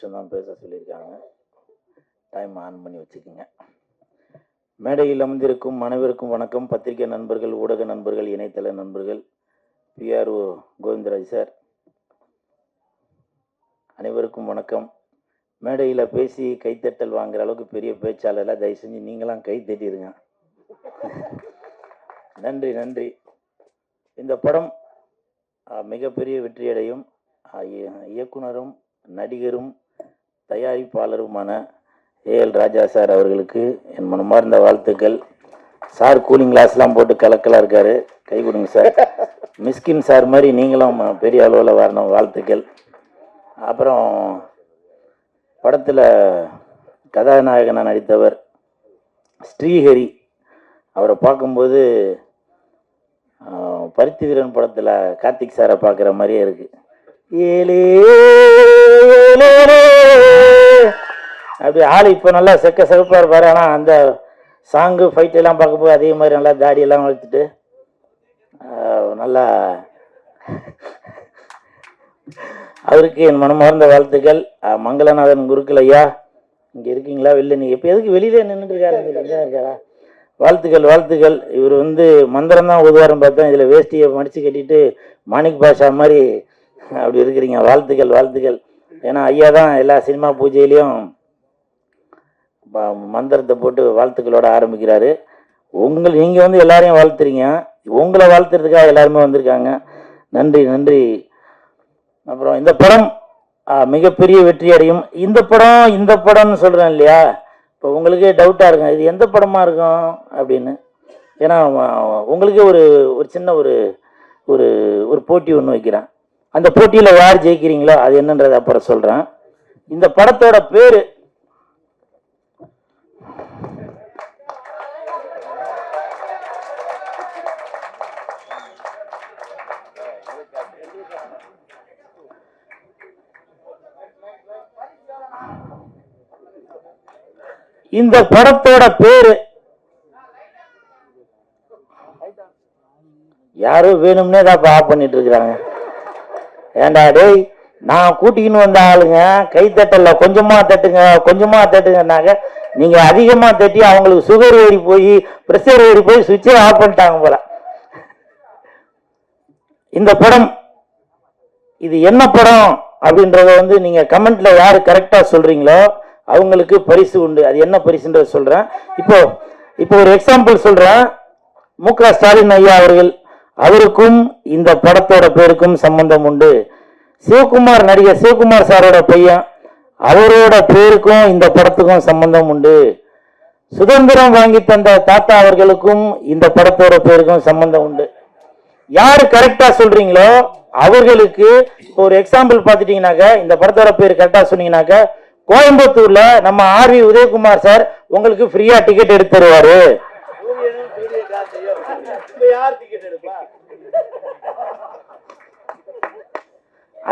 நிமிஷம் தான் பேச சொல்லியிருக்காங்க. டைம் ஆன் பண்ணி வச்சுக்கோங்க. மேடையில் அமர்ந்திருக்கும் அனைவருக்கும் வணக்கம். பத்திரிகை நண்பர்கள், ஊடக நண்பர்கள், இணையதள நண்பர்கள், PRO கோவிந்தராஜ் சார் அனைவருக்கும் வணக்கம். மேடையில் பேசி கைத்தட்டல் வாங்குற அளவுக்கு பெரிய பேச்சாளர்லாம் தயவு செஞ்சு நீங்களாம் கை தட்டிடுங்க. நன்றி நன்றி. இந்த படம் மிகப்பெரிய வெற்றியடையும். இயக்குனரும் நடிகரும் தயாரிப்பாளருமான AL ராஜா சார் அவர்களுக்கு என் மனமார்ந்த வாழ்த்துக்கள். சார் கூலிங் கிளாஸ்லாம் போட்டு கலக்கலாக இருக்காரு, கை கொடுங்க சார். மிஸ்கின் சார் மாதிரி நீங்களும் பெரிய அளவில் வரணும், வாழ்த்துக்கள். அப்புறம் படத்தில் கதாநாயகனாக நடித்தவர் ஸ்ரீஹரி, அவரை பார்க்கும்போது பருத்தி வீரன் படத்தில் கார்த்திக் சாரை பார்க்குற மாதிரியே இருக்கு. ஏலே அப்படி ஆள் இப்போ நல்லா செக்கப்பாக இருப்பார். ஆனால் அந்த சாங்கு ஃபைட் எல்லாம் பார்க்கும்போது அதே மாதிரி நல்லா தாடியெல்லாம் வளர்த்துட்டு நல்லா அவருக்கு என் மனமார்ந்த வாழ்த்துக்கள். மங்களநாதன் குருக்கள் ஐயா இங்கே இருக்கீங்களா? வெளில நீ எப்போ எதுக்கு வெளியிலே நின்றுட்டு இருக்காரா? வாழ்த்துக்கள் வாழ்த்துக்கள். இவர் மந்திரம் தான் ஓதுவாரம் பார்த்தோம், இதில் வேஷ்டியை மடித்து கட்டிட்டு மாணிக் பாஷா மாதிரி அப்படி இருக்கிறீங்க. வாழ்த்துக்கள் வாழ்த்துக்கள். ஏன்னா ஐயா தான் எல்லா சினிமா பூஜையிலையும் மந்திரத்தை போட்டு வாழ்த்துக்களோட ஆரம்பிக்கிறாரு. நீங்கள் எல்லாரையும் வாழ்த்துறீங்க, உங்களை வாழ்த்துறதுக்காக எல்லாருமே வந்திருக்காங்க. நன்றி நன்றி. அப்புறம் இந்த படம் மிகப்பெரிய வெற்றி அடையும். இந்த படம்னு சொல்கிறேன் இல்லையா, இப்போ உங்களுக்கே டவுட்டாக இருக்கும் இது எந்த படமாக இருக்கும் அப்படின்னு. ஏன்னா உங்களுக்கே ஒரு சின்ன ஒரு போட்டி ஒன்று வைக்கிறேன். அந்த போட்டியில் யார் ஜெயிக்கிறீங்களோ அது என்னன்றதை அப்புறம் சொல்கிறேன். இந்த படத்தோட பேர் யாரோ வேணும்னே தான் ஆஃப் பண்ணிட்டு இருக்கிறாங்க. ஏண்டா டேய், நான் கூட்டிக்கின்னு வந்த ஆளுங்க கைத்தட்டல கொஞ்சமா தட்டுங்கன்னாக்க நீங்க அதிகமா தட்டி அவங்களுக்கு சுகர் ஏறி போய் பிரஷர் ஏறி போய் சுவிட்சே ஆஃப் பண்ணிட்டாங்க போல. இந்த படம் இது என்ன படம் அப்படின்றத நீங்க கமெண்ட்ல யாரு கரெக்டா சொல்றீங்களோ அவங்களுக்கு பரிசு உண்டு. அது என்ன பரிசுன்றத சொல்றேன். இப்போ ஒரு எக்ஸாம்பிள் சொல்றேன். மு.க. ஸ்டாலின் ஐயா அவருக்கும் இந்த படத்தோட பேருக்கும் சம்பந்தம் உண்டு. நடிகர் சிவகுமார் சாரோட பையன், அவரோட பேருக்கும் இந்த படத்துக்கும் சம்பந்தம் உண்டு. சுதந்திரம் வாங்கி தந்த தாத்தா அவர்களுக்கும் இந்த படத்தோட பேருக்கும் சம்பந்தம் உண்டு. யாரு கரெக்டா சொல்றீங்களோ அவர்களுக்கு ஒரு எக்ஸாம்பிள் பார்த்துட்டீங்கன்னாக்க, இந்த படத்தோட பேர் கரெக்டா சொன்னீங்கன்னாக்க, கோயம்புத்தூர்ல நம்ம RV உதயகுமார் சார் உங்களுக்கு ஃப்ரீயா டிக்கெட் எடுத்து தருவாரு.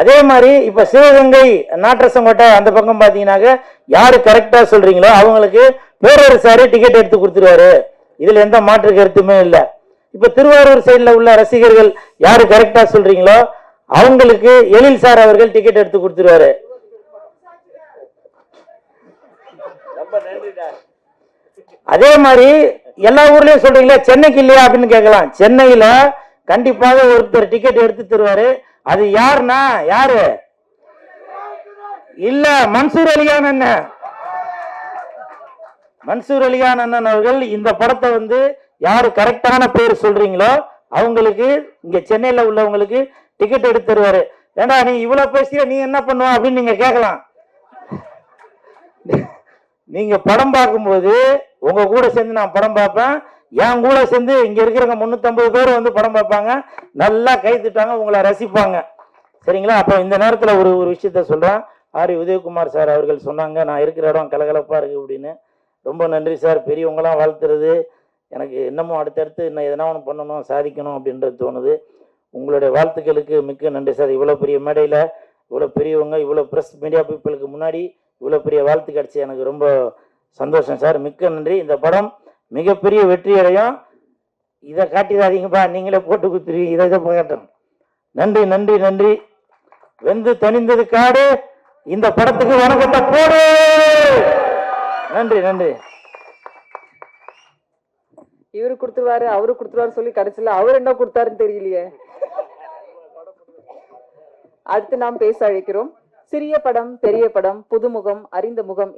அதே மாதிரி இப்ப சிவகங்கை நாட்டரசங்கோட்டை அந்த பக்கம் பாத்தீங்கன்னாக்க, யாரு கரெக்டா சொல்றீங்களோ அவங்களுக்கு பேரரசாரு டிக்கெட் எடுத்து கொடுத்துருவாரு. இதுல எந்த மாற்று கருத்துமே இல்லை. இப்ப திருவாரூர் சைட்ல உள்ள ரசிகர்கள் யாரு கரெக்டா சொல்றீங்களோ அவங்களுக்கு எழில் சார் அவர்கள் டிக்கெட் எடுத்து கொடுத்துருவாரு. அதே மாதிரி எல்லா ஊர்லயும் சொல்றீங்களா, சென்னைக்கு இல்லையா அப்படின்னு கேட்கலாம். சென்னையில கண்டிப்பாக ஒருத்தர் டிக்கெட் எடுத்து தருவாரு. அது யாருன்னா யாரு இல்ல, மன்சூர் அலிகான் அண்ணன். மன்சூர் அலிகான் அண்ணன் அவர்கள் இந்த படத்தை யாரு கரெக்டான பேர் சொல்றீங்களோ அவங்களுக்கு இங்க சென்னையில உள்ளவங்களுக்கு டிக்கெட் எடுத்து தருவாரு. ஏண்டா நீ இவ்வளவு பேசிய நீ என்ன பண்ணுவ அப்படின்னு நீங்க கேட்கலாம். நீங்க படம் பார்க்கும்போது உங்க கூட சேர்ந்து நான் படம் பார்ப்பேன், என் கூட சேர்ந்து இங்க இருக்கிறவங்க 350 பேர் படம் பார்ப்பாங்க, நல்லா கை திட்டாங்க, உங்களை ரசிப்பாங்க. சரிங்களா? அப்போ இந்த நேரத்துல ஒரு விஷயத்த சொல்றேன். RV உதயகுமார் சார் அவர்கள் சொன்னாங்க, நான் இருக்கிற இடம் கலகலப்பா இருக்கு அப்படின்னு. ரொம்ப நன்றி சார். பெரியவங்களாம் வாழ்த்துறது எனக்கு இன்னமும் அடுத்தடுத்து இன்னும் எதனா ஒன்று பண்ணணும், சாதிக்கணும் அப்படின்றது தோணுது. உங்களுடைய வாழ்த்துக்களுக்கு மிக்க நன்றி சார். இவ்வளோ பெரிய மேடையில் இவ்வளோ பெரியவங்க, இவ்வளோ ப்ரெஸ் மீடியா பீப்புளுக்கு முன்னாடி இவ்வளோ பெரிய வாழ்த்து கிடைச்சி எனக்கு ரொம்ப சந்தோஷம் சார். மிக்க நன்றி. இந்த படம் மிகப்பெரிய வெற்றி அடையும். இதை காட்டிடாதீங்கப்பா, நீங்களே போட்டு கொடுத்துருவீங்க. இதை போகட்டும். நன்றி நன்றி நன்றி. வெந்து தணிந்தது காடு, இந்த படத்துக்கு வணக்கத்தை போடு. நன்றி நன்றி. இவரு கொடுத்துருவாரு அவரு கொடுத்துருவாரு சொல்லி கடைசியில அவர் என்ன கொடுத்தாருன்னு தெரியலையே. அடுத்து நாம் பேச அழைக்கிறோம். சிறிய படம் பெரிய படம் புதுமுகம் அறிந்த முகம்